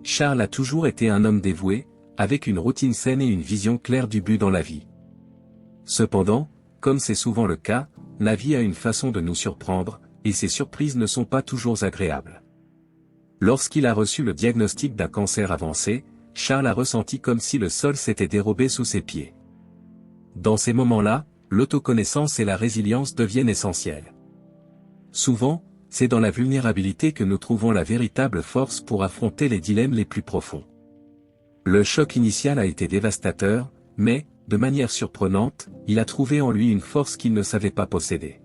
Charles a toujours été un homme dévoué, avec une routine saine et une vision claire du but dans la vie. Cependant, comme c'est souvent le cas, la vie a une façon de nous surprendre, et ces surprises ne sont pas toujours agréables. Lorsqu'il a reçu le diagnostic d'un cancer avancé, Charles a ressenti comme si le sol s'était dérobé sous ses pieds. Dans ces moments-là, l'autoconnaissance et la résilience deviennent essentielles. Souvent, c'est dans la vulnérabilité que nous trouvons la véritable force pour affronter les dilemmes les plus profonds. Le choc initial a été dévastateur, mais, de manière surprenante, il a trouvé en lui une force qu'il ne savait pas posséder.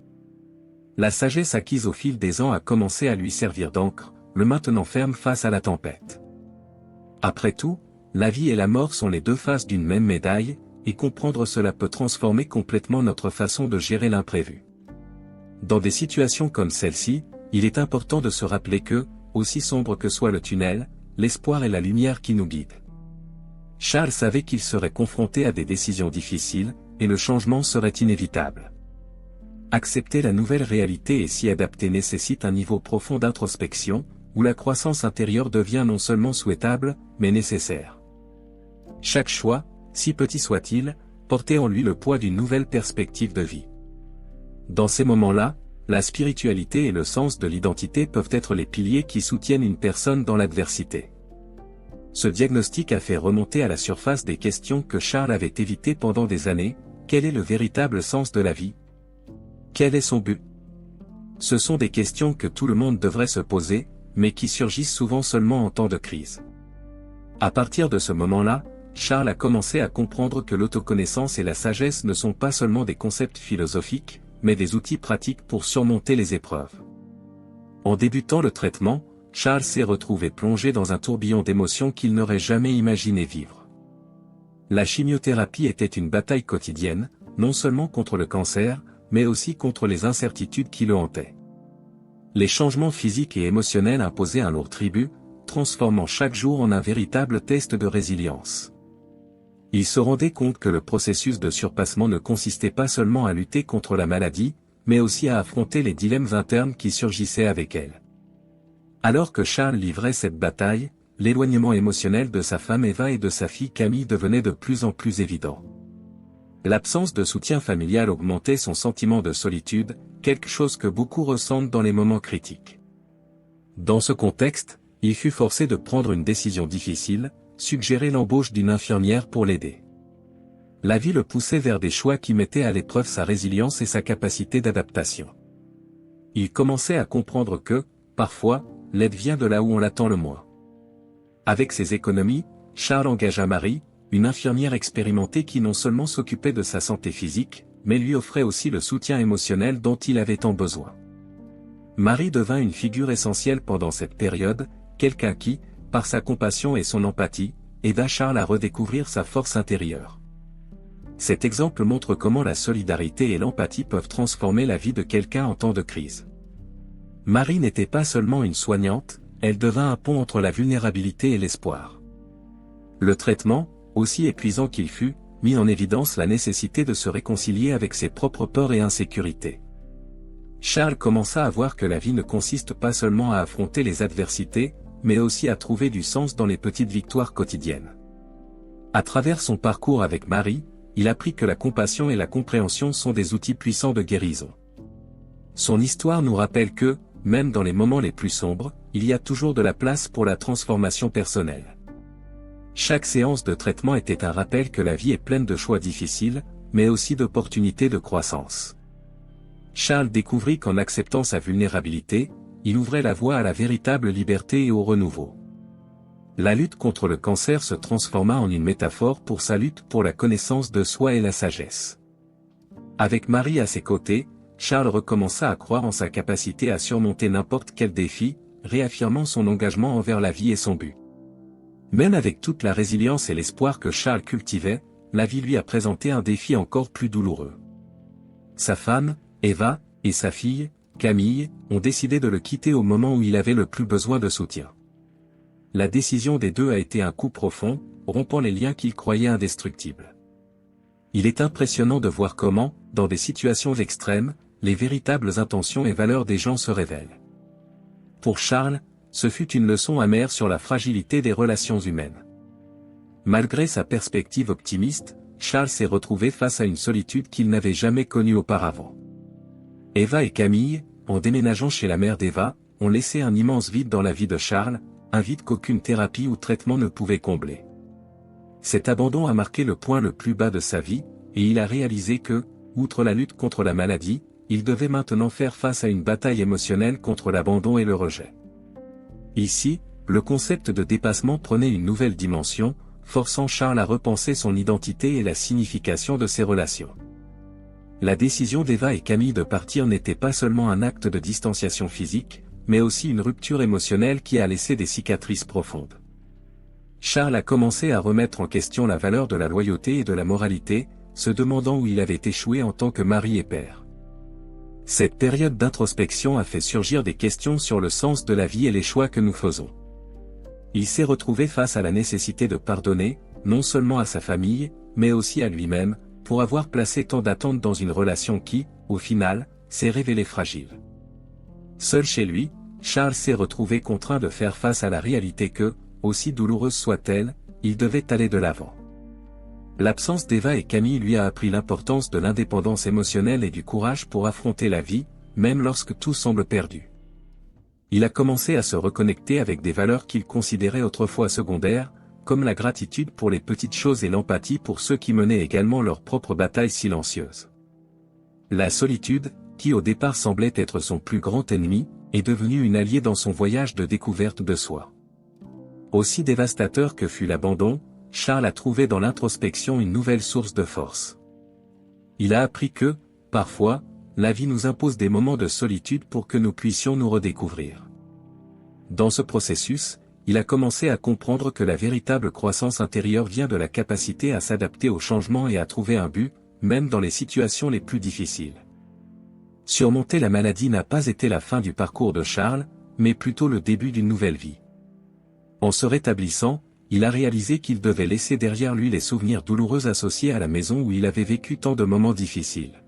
La sagesse acquise au fil des ans a commencé à lui servir d'encre, le maintenant ferme face à la tempête. Après tout, la vie et la mort sont les deux faces d'une même médaille, et comprendre cela peut transformer complètement notre façon de gérer l'imprévu. Dans des situations comme celle-ci, il est important de se rappeler que, aussi sombre que soit le tunnel, l'espoir est la lumière qui nous guide. Charles savait qu'il serait confronté à des décisions difficiles, et le changement serait inévitable. Accepter la nouvelle réalité et s'y adapter nécessite un niveau profond d'introspection, où la croissance intérieure devient non seulement souhaitable, mais nécessaire. Chaque choix, si petit soit-il, portait en lui le poids d'une nouvelle perspective de vie. Dans ces moments-là, la spiritualité et le sens de l'identité peuvent être les piliers qui soutiennent une personne dans l'adversité. Ce diagnostic a fait remonter à la surface des questions que Charles avait évitées pendant des années. Quel est le véritable sens de la vie? Quel est son but? Ce sont des questions que tout le monde devrait se poser, mais qui surgissent souvent seulement en temps de crise. À partir de ce moment-là, Charles a commencé à comprendre que l'autoconnaissance et la sagesse ne sont pas seulement des concepts philosophiques, mais des outils pratiques pour surmonter les épreuves. En débutant le traitement, Charles s'est retrouvé plongé dans un tourbillon d'émotions qu'il n'aurait jamais imaginé vivre. La chimiothérapie était une bataille quotidienne, non seulement contre le cancer, mais aussi contre les incertitudes qui le hantaient. Les changements physiques et émotionnels imposaient un lourd tribut, transformant chaque jour en un véritable test de résilience. Il se rendait compte que le processus de surpassement ne consistait pas seulement à lutter contre la maladie, mais aussi à affronter les dilemmes internes qui surgissaient avec elle. Alors que Charles livrait cette bataille, l'éloignement émotionnel de sa femme Eva et de sa fille Camille devenait de plus en plus évident. L'absence de soutien familial augmentait son sentiment de solitude, quelque chose que beaucoup ressentent dans les moments critiques. Dans ce contexte, il fut forcé de prendre une décision difficile, suggérer l'embauche d'une infirmière pour l'aider. La vie le poussait vers des choix qui mettaient à l'épreuve sa résilience et sa capacité d'adaptation. Il commençait à comprendre que, parfois, l'aide vient de là où on l'attend le moins. Avec ses économies, Charles engagea Marie, une infirmière expérimentée qui non seulement s'occupait de sa santé physique, mais lui offrait aussi le soutien émotionnel dont il avait tant besoin. Marie devint une figure essentielle pendant cette période, quelqu'un qui, par sa compassion et son empathie, aida Charles à redécouvrir sa force intérieure. Cet exemple montre comment la solidarité et l'empathie peuvent transformer la vie de quelqu'un en temps de crise. Marie n'était pas seulement une soignante, elle devint un pont entre la vulnérabilité et l'espoir. Le traitement, aussi épuisant qu'il fut, mit en évidence la nécessité de se réconcilier avec ses propres peurs et insécurités. Charles commença à voir que la vie ne consiste pas seulement à affronter les adversités, mais aussi à trouver du sens dans les petites victoires quotidiennes. À travers son parcours avec Marie, il apprit que la compassion et la compréhension sont des outils puissants de guérison. Son histoire nous rappelle que, même dans les moments les plus sombres, il y a toujours de la place pour la transformation personnelle. Chaque séance de traitement était un rappel que la vie est pleine de choix difficiles, mais aussi d'opportunités de croissance. Charles découvrit qu'en acceptant sa vulnérabilité, il ouvrait la voie à la véritable liberté et au renouveau. La lutte contre le cancer se transforma en une métaphore pour sa lutte pour la connaissance de soi et la sagesse. Avec Marie à ses côtés, Charles recommença à croire en sa capacité à surmonter n'importe quel défi, réaffirmant son engagement envers la vie et son but. Même avec toute la résilience et l'espoir que Charles cultivait, la vie lui a présenté un défi encore plus douloureux. Sa femme, Eva, et sa fille, Camille, ont décidé de le quitter au moment où il avait le plus besoin de soutien. La décision des deux a été un coup profond, rompant les liens qu'il croyait indestructibles. Il est impressionnant de voir comment, dans des situations extrêmes, les véritables intentions et valeurs des gens se révèlent. Pour Charles, ce fut une leçon amère sur la fragilité des relations humaines. Malgré sa perspective optimiste, Charles s'est retrouvé face à une solitude qu'il n'avait jamais connue auparavant. Eva et Camille, en déménageant chez la mère d'Eva, ont laissé un immense vide dans la vie de Charles, un vide qu'aucune thérapie ou traitement ne pouvait combler. Cet abandon a marqué le point le plus bas de sa vie, et il a réalisé que, outre la lutte contre la maladie, il devait maintenant faire face à une bataille émotionnelle contre l'abandon et le rejet. Ici, le concept de dépassement prenait une nouvelle dimension, forçant Charles à repenser son identité et la signification de ses relations. La décision d'Eva et Camille de partir n'était pas seulement un acte de distanciation physique, mais aussi une rupture émotionnelle qui a laissé des cicatrices profondes. Charles a commencé à remettre en question la valeur de la loyauté et de la moralité, se demandant où il avait échoué en tant que mari et père. Cette période d'introspection a fait surgir des questions sur le sens de la vie et les choix que nous faisons. Il s'est retrouvé face à la nécessité de pardonner, non seulement à sa famille, mais aussi à lui-même, pour avoir placé tant d'attentes dans une relation qui, au final, s'est révélée fragile. Seul chez lui, Charles s'est retrouvé contraint de faire face à la réalité que, aussi douloureuse soit-elle, il devait aller de l'avant. L'absence d'Eva et Camille lui a appris l'importance de l'indépendance émotionnelle et du courage pour affronter la vie, même lorsque tout semble perdu. Il a commencé à se reconnecter avec des valeurs qu'il considérait autrefois secondaires, comme la gratitude pour les petites choses et l'empathie pour ceux qui menaient également leur propre bataille silencieuse. La solitude, qui au départ semblait être son plus grand ennemi, est devenue une alliée dans son voyage de découverte de soi. Aussi dévastateur que fut l'abandon, Charles a trouvé dans l'introspection une nouvelle source de force. Il a appris que, parfois, la vie nous impose des moments de solitude pour que nous puissions nous redécouvrir. Dans ce processus, il a commencé à comprendre que la véritable croissance intérieure vient de la capacité à s'adapter aux changements et à trouver un but, même dans les situations les plus difficiles. Surmonter la maladie n'a pas été la fin du parcours de Charles, mais plutôt le début d'une nouvelle vie. En se rétablissant, il a réalisé qu'il devait laisser derrière lui les souvenirs douloureux associés à la maison où il avait vécu tant de moments difficiles.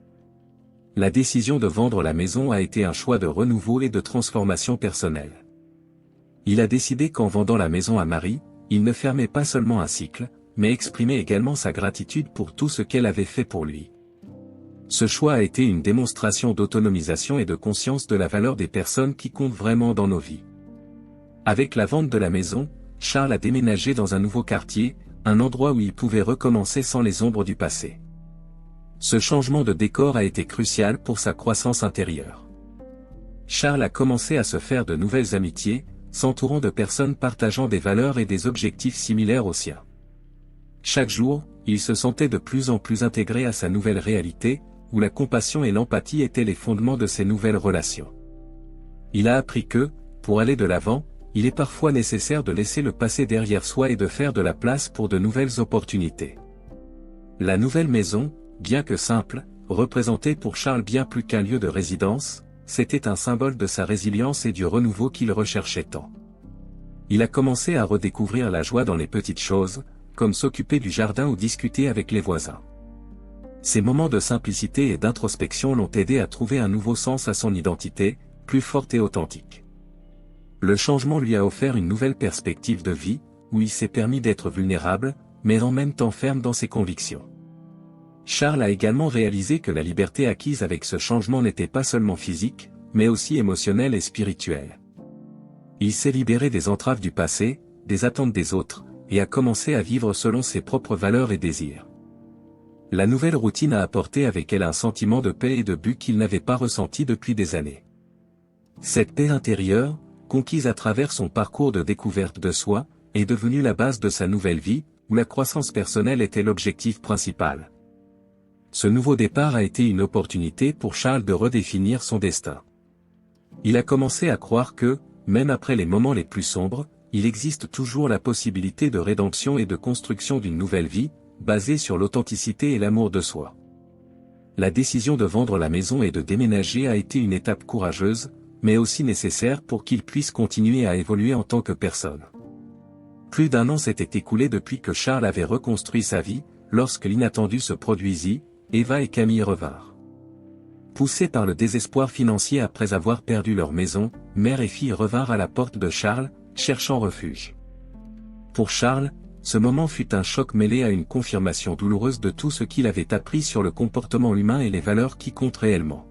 La décision de vendre la maison a été un choix de renouveau et de transformation personnelle. Il a décidé qu'en vendant la maison à Marie, il ne fermait pas seulement un cycle, mais exprimait également sa gratitude pour tout ce qu'elle avait fait pour lui. Ce choix a été une démonstration d'autonomisation et de conscience de la valeur des personnes qui comptent vraiment dans nos vies. Avec la vente de la maison, Charles a déménagé dans un nouveau quartier, un endroit où il pouvait recommencer sans les ombres du passé. Ce changement de décor a été crucial pour sa croissance intérieure. Charles a commencé à se faire de nouvelles amitiés, s'entourant de personnes partageant des valeurs et des objectifs similaires aux siens. Chaque jour, il se sentait de plus en plus intégré à sa nouvelle réalité, où la compassion et l'empathie étaient les fondements de ses nouvelles relations. Il a appris que, pour aller de l'avant, il est parfois nécessaire de laisser le passé derrière soi et de faire de la place pour de nouvelles opportunités. La nouvelle maison, bien que simple, représentait pour Charles bien plus qu'un lieu de résidence, c'était un symbole de sa résilience et du renouveau qu'il recherchait tant. Il a commencé à redécouvrir la joie dans les petites choses, comme s'occuper du jardin ou discuter avec les voisins. Ces moments de simplicité et d'introspection l'ont aidé à trouver un nouveau sens à son identité, plus forte et authentique. Le changement lui a offert une nouvelle perspective de vie, où il s'est permis d'être vulnérable, mais en même temps ferme dans ses convictions. Charles a également réalisé que la liberté acquise avec ce changement n'était pas seulement physique, mais aussi émotionnelle et spirituelle. Il s'est libéré des entraves du passé, des attentes des autres, et a commencé à vivre selon ses propres valeurs et désirs. La nouvelle routine a apporté avec elle un sentiment de paix et de but qu'il n'avait pas ressenti depuis des années. Cette paix intérieure, conquise à travers son parcours de découverte de soi, est devenue la base de sa nouvelle vie, où la croissance personnelle était l'objectif principal. Ce nouveau départ a été une opportunité pour Charles de redéfinir son destin. Il a commencé à croire que, même après les moments les plus sombres, il existe toujours la possibilité de rédemption et de construction d'une nouvelle vie, basée sur l'authenticité et l'amour de soi. La décision de vendre la maison et de déménager a été une étape courageuse, mais aussi nécessaire pour qu'il puisse continuer à évoluer en tant que personne. Plus d'un an s'était écoulé depuis que Charles avait reconstruit sa vie, lorsque l'inattendu se produisit, Eva et Camille revinrent. Poussés par le désespoir financier après avoir perdu leur maison, mère et fille revinrent à la porte de Charles, cherchant refuge. Pour Charles, ce moment fut un choc mêlé à une confirmation douloureuse de tout ce qu'il avait appris sur le comportement humain et les valeurs qui comptent réellement.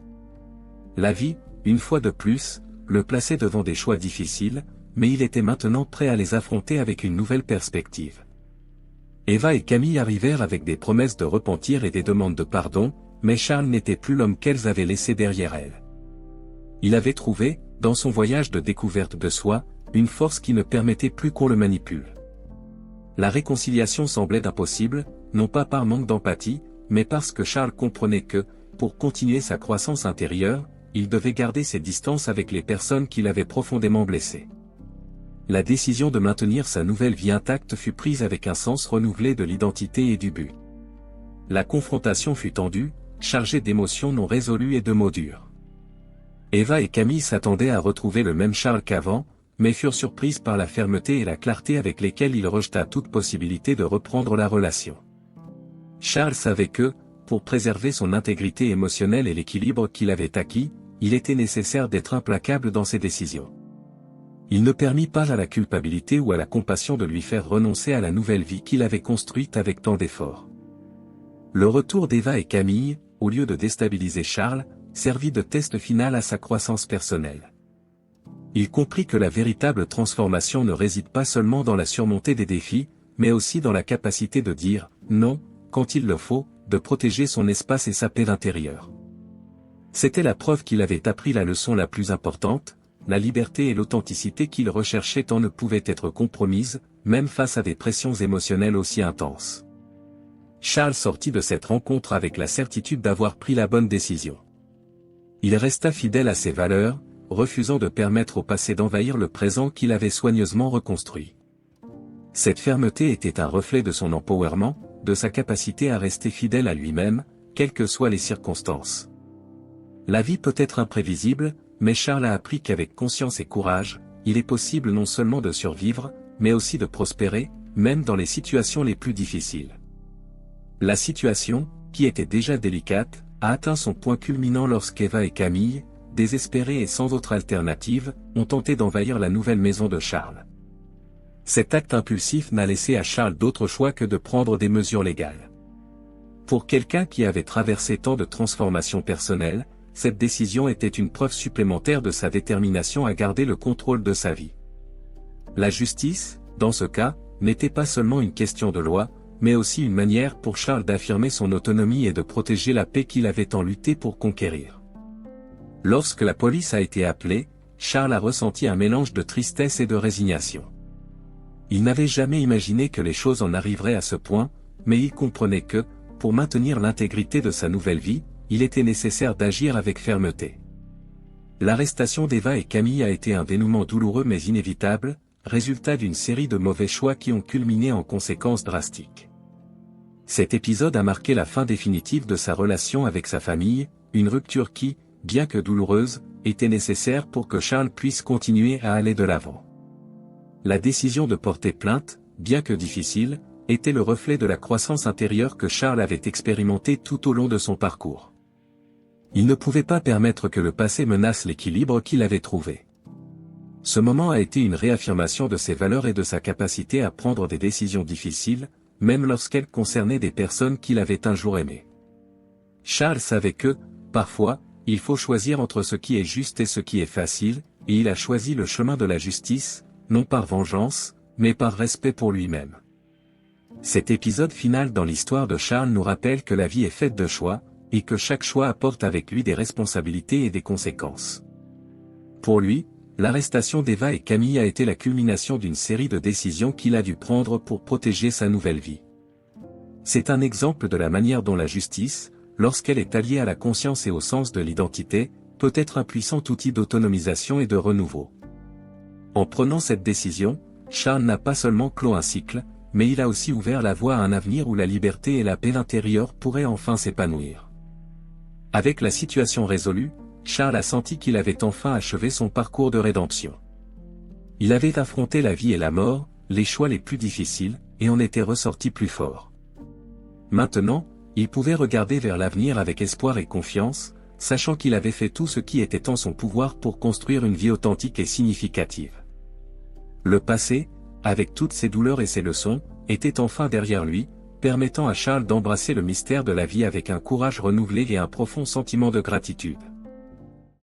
La vie, une fois de plus, le plaçait devant des choix difficiles, mais il était maintenant prêt à les affronter avec une nouvelle perspective. Eva et Camille arrivèrent avec des promesses de repentir et des demandes de pardon, mais Charles n'était plus l'homme qu'elles avaient laissé derrière elles. Il avait trouvé, dans son voyage de découverte de soi, une force qui ne permettait plus qu'on le manipule. La réconciliation semblait impossible, non pas par manque d'empathie, mais parce que Charles comprenait que, pour continuer sa croissance intérieure, il devait garder ses distances avec les personnes qui l'avaient profondément blessé. La décision de maintenir sa nouvelle vie intacte fut prise avec un sens renouvelé de l'identité et du but. La confrontation fut tendue, chargée d'émotions non résolues et de mots durs. Eva et Camille s'attendaient à retrouver le même Charles qu'avant, mais furent surprises par la fermeté et la clarté avec lesquelles il rejeta toute possibilité de reprendre la relation. Charles savait que, pour préserver son intégrité émotionnelle et l'équilibre qu'il avait acquis, il était nécessaire d'être implacable dans ses décisions. Il ne permit pas à la culpabilité ou à la compassion de lui faire renoncer à la nouvelle vie qu'il avait construite avec tant d'efforts. Le retour d'Eva et Camille, au lieu de déstabiliser Charles, servit de test final à sa croissance personnelle. Il comprit que la véritable transformation ne réside pas seulement dans la surmontée des défis, mais aussi dans la capacité de dire « non » quand il le faut, de protéger son espace et sa paix intérieure. C'était la preuve qu'il avait appris la leçon la plus importante, la liberté et l'authenticité qu'il recherchait tant ne pouvaient être compromises, même face à des pressions émotionnelles aussi intenses. Charles sortit de cette rencontre avec la certitude d'avoir pris la bonne décision. Il resta fidèle à ses valeurs, refusant de permettre au passé d'envahir le présent qu'il avait soigneusement reconstruit. Cette fermeté était un reflet de son empowerment, de sa capacité à rester fidèle à lui-même, quelles que soient les circonstances. La vie peut être imprévisible, mais Charles a appris qu'avec conscience et courage, il est possible non seulement de survivre, mais aussi de prospérer, même dans les situations les plus difficiles. La situation, qui était déjà délicate, a atteint son point culminant lorsqu'Eva et Camille, désespérés et sans autre alternative, ont tenté d'envahir la nouvelle maison de Charles. Cet acte impulsif n'a laissé à Charles d'autre choix que de prendre des mesures légales. Pour quelqu'un qui avait traversé tant de transformations personnelles, cette décision était une preuve supplémentaire de sa détermination à garder le contrôle de sa vie. La justice, dans ce cas, n'était pas seulement une question de loi, mais aussi une manière pour Charles d'affirmer son autonomie et de protéger la paix qu'il avait tant lutté pour conquérir. Lorsque la police a été appelée, Charles a ressenti un mélange de tristesse et de résignation. Il n'avait jamais imaginé que les choses en arriveraient à ce point, mais il comprenait que, pour maintenir l'intégrité de sa nouvelle vie, il était nécessaire d'agir avec fermeté. L'arrestation d'Eva et Camille a été un dénouement douloureux mais inévitable, résultat d'une série de mauvais choix qui ont culminé en conséquences drastiques. Cet épisode a marqué la fin définitive de sa relation avec sa famille, une rupture qui, bien que douloureuse, était nécessaire pour que Charles puisse continuer à aller de l'avant. La décision de porter plainte, bien que difficile, était le reflet de la croissance intérieure que Charles avait expérimentée tout au long de son parcours. Il ne pouvait pas permettre que le passé menace l'équilibre qu'il avait trouvé. Ce moment a été une réaffirmation de ses valeurs et de sa capacité à prendre des décisions difficiles, même lorsqu'elles concernaient des personnes qu'il avait un jour aimées. Charles savait que, parfois, il faut choisir entre ce qui est juste et ce qui est facile, et il a choisi le chemin de la justice, non par vengeance, mais par respect pour lui-même. Cet épisode final dans l'histoire de Charles nous rappelle que la vie est faite de choix, et que chaque choix apporte avec lui des responsabilités et des conséquences. Pour lui, l'arrestation d'Eva et Camille a été la culmination d'une série de décisions qu'il a dû prendre pour protéger sa nouvelle vie. C'est un exemple de la manière dont la justice, lorsqu'elle est alliée à la conscience et au sens de l'identité, peut être un puissant outil d'autonomisation et de renouveau. En prenant cette décision, Charles n'a pas seulement clos un cycle, mais il a aussi ouvert la voie à un avenir où la liberté et la paix intérieure pourraient enfin s'épanouir. Avec la situation résolue, Charles a senti qu'il avait enfin achevé son parcours de rédemption. Il avait affronté la vie et la mort, les choix les plus difficiles, et en était ressorti plus fort. Maintenant, il pouvait regarder vers l'avenir avec espoir et confiance, sachant qu'il avait fait tout ce qui était en son pouvoir pour construire une vie authentique et significative. Le passé, avec toutes ses douleurs et ses leçons, était enfin derrière lui, permettant à Charles d'embrasser le mystère de la vie avec un courage renouvelé et un profond sentiment de gratitude.